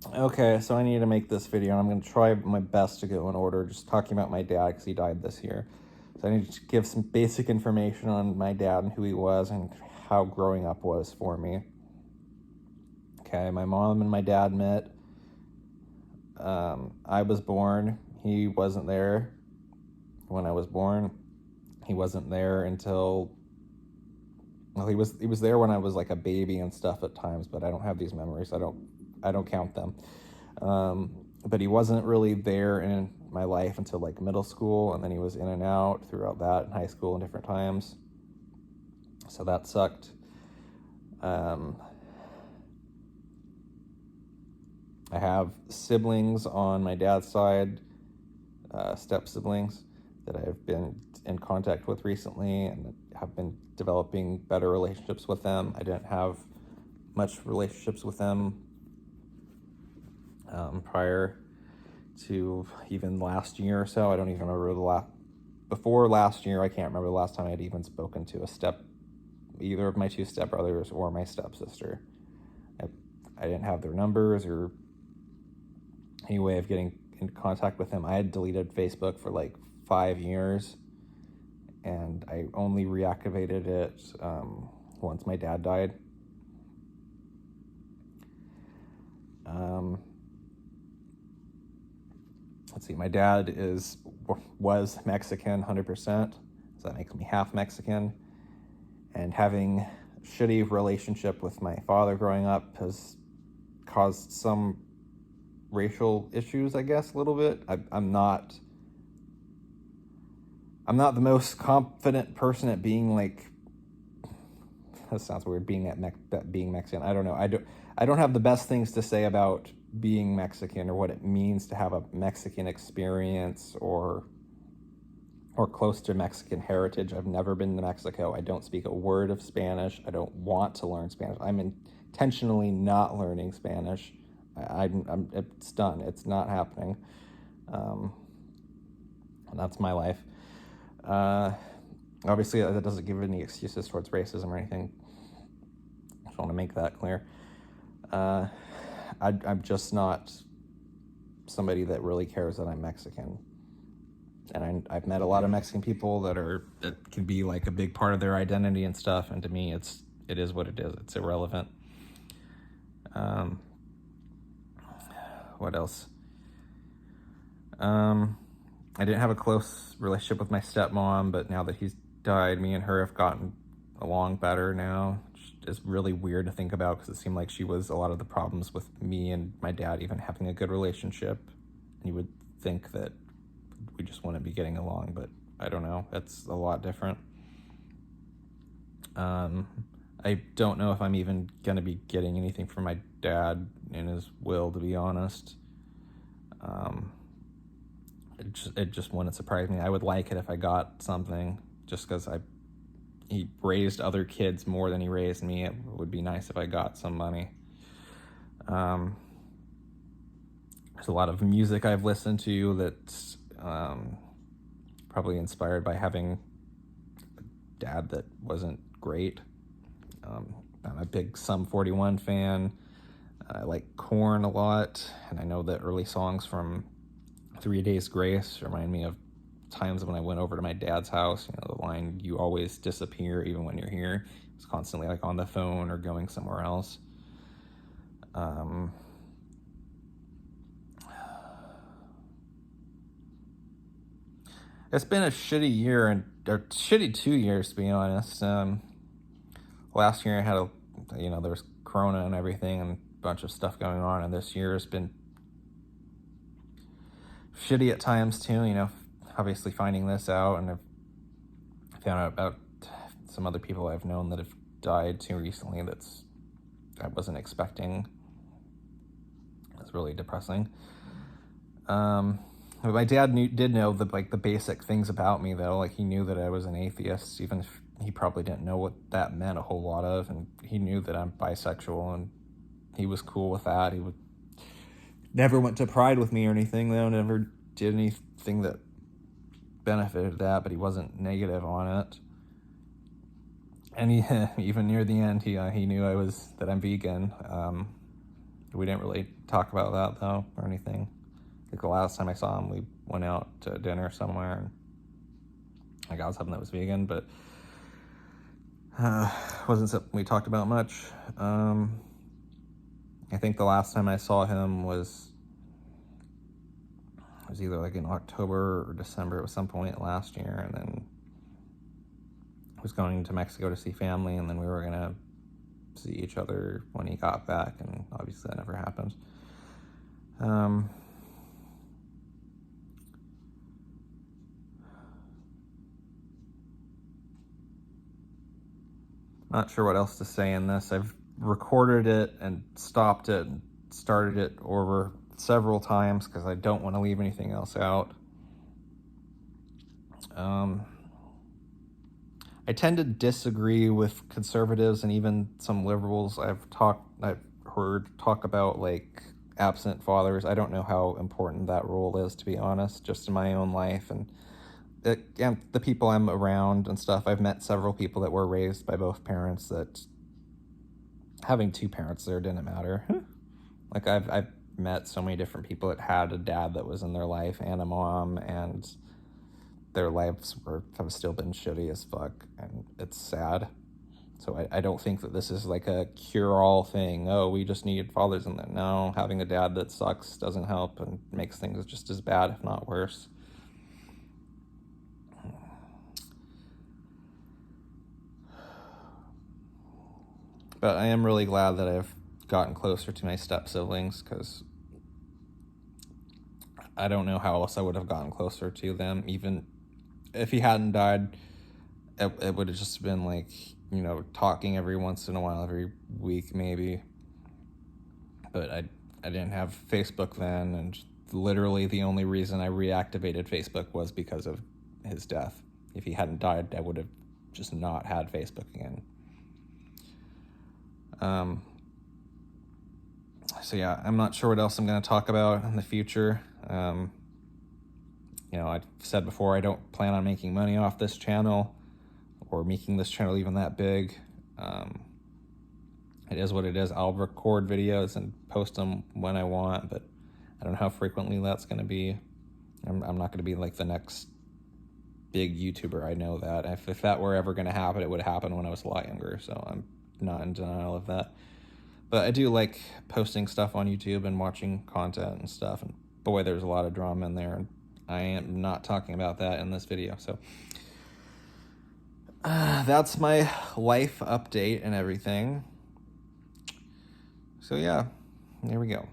Okay, so I need to make this video, and I'm going to try my best to go in order, just talking about my dad because he died this year. So I need to give some basic information on my dad and who he was and how growing up was for me. Okay, my mom and my dad met. I was born. He wasn't there when I was born. He wasn't there until, well, he was there when I was like a baby and stuff at times, but I don't have these memories. I don't count them. But he wasn't really there in my life until like middle school, and then he was in and out throughout that in high school and different times. So that sucked. I have siblings on my dad's side, step siblings that I've been in contact with recently and have been developing better relationships with them. I didn't have much relationships with them prior to even last year or so. I don't even remember before last year. I can't remember the last time I had even spoken to either of my two stepbrothers or my stepsister. I didn't have their numbers or any way of getting in contact with them. I had deleted Facebook for like 5 years, and I only reactivated it once my dad died. Let's see, my dad was Mexican 100%, so that makes me half Mexican. And having a shitty relationship with my father growing up has caused some racial issues, I guess, a little bit. I'm not the most confident person at being like, that sounds weird, being Mexican. I don't know. I don't have the best things to say about being Mexican or what it means to have a Mexican experience or close to Mexican heritage. I've never been to Mexico. I don't speak a word of Spanish. I don't want to learn Spanish. I'm intentionally not learning Spanish. It's done. It's not happening. And that's my life. Obviously, that doesn't give any excuses towards racism or anything. I just want to make that clear. I'm just not somebody that really cares that I'm Mexican. And I've met a lot of Mexican people that can be like a big part of their identity and stuff. And to me, it is what it is. It's irrelevant. What else? I didn't have a close relationship with my stepmom, but now that he's died, me and her have gotten along better now. It's really weird to think about because it seemed like she was a lot of the problems with me and my dad even having a good relationship. And you would think that we just wouldn't be getting along, but I don't know. It's a lot different. I don't know if I'm even going to be getting anything from my dad in his will, to be honest. It just wouldn't surprise me. I would like it if I got something, just because he raised other kids more than he raised me. It would be nice if I got some money. There's a lot of music I've listened to that's probably inspired by having a dad that wasn't great. I'm a big Sum 41 fan. I like Korn a lot, and I know that early songs from 3 Days Grace remind me of times when I went over to my dad's house. You know, the line, "You always disappear even when you're here." It's constantly like on the phone or going somewhere else. It's been a shitty year or shitty 2 years, to be honest. Last year I had there was Corona and everything and a bunch of stuff going on, and this year has been shitty at times too. You know, obviously finding this out, and I've found out about some other people I've known that have died too recently. I wasn't expecting. It's really depressing. But my dad did know the basic things about me, though. Like, he knew that I was an atheist, even if he probably didn't know what that meant a whole lot of. And he knew that I'm bisexual, and he was cool with that. He would never went to Pride with me or anything, though. Never did anything that benefited that, but he wasn't negative on it. And he, even near the end, he knew that I'm vegan. We didn't really talk about that, though, or anything. Like, the last time I saw him, we went out to dinner somewhere, and I got something that was vegan, but wasn't something we talked about much. I think the last time I saw him was either like in October or December. It was some point last year, and then I was going to Mexico to see family, and then we were gonna see each other when he got back, and obviously that never happened. Not sure what else to say in this. I've recorded it and stopped it and started it over several times because I don't want to leave anything else out. I tend to disagree with conservatives and even some liberals I've heard talk about, like, absent fathers. I don't know how important that role is, to be honest, just in my own life and the people I'm around and stuff. I've met several people that were raised by both parents that having two parents there didn't matter. Like, I've met so many different people that had a dad that was in their life and a mom, and their lives have still been shitty as fuck, and it's sad. So I don't think that this is like a cure-all thing. Oh, we just need fathers in there. No, having a dad that sucks doesn't help and makes things just as bad, if not worse. But I am really glad that I've gotten closer to my step-siblings, because I don't know how else I would have gotten closer to them. Even if he hadn't died, it would have just been like, talking every once in a while, every week maybe. But I didn't have Facebook then, and literally the only reason I reactivated Facebook was because of his death. If he hadn't died, I would have just not had Facebook again. So yeah, I'm not sure what else I'm going to talk about in the future. I've said before, I don't plan on making money off this channel or making this channel even that big. It is what it is. I'll record videos and post them when I want, but I don't know how frequently that's going to be. I'm not going to be like the next big YouTuber. I know that. If that were ever going to happen, it would happen when I was a lot younger, so I'm not in denial of that. But I do like posting stuff on YouTube and watching content and stuff, and boy, there's a lot of drama in there, and I am not talking about that in this video. So that's my life update and everything. So yeah, there we go.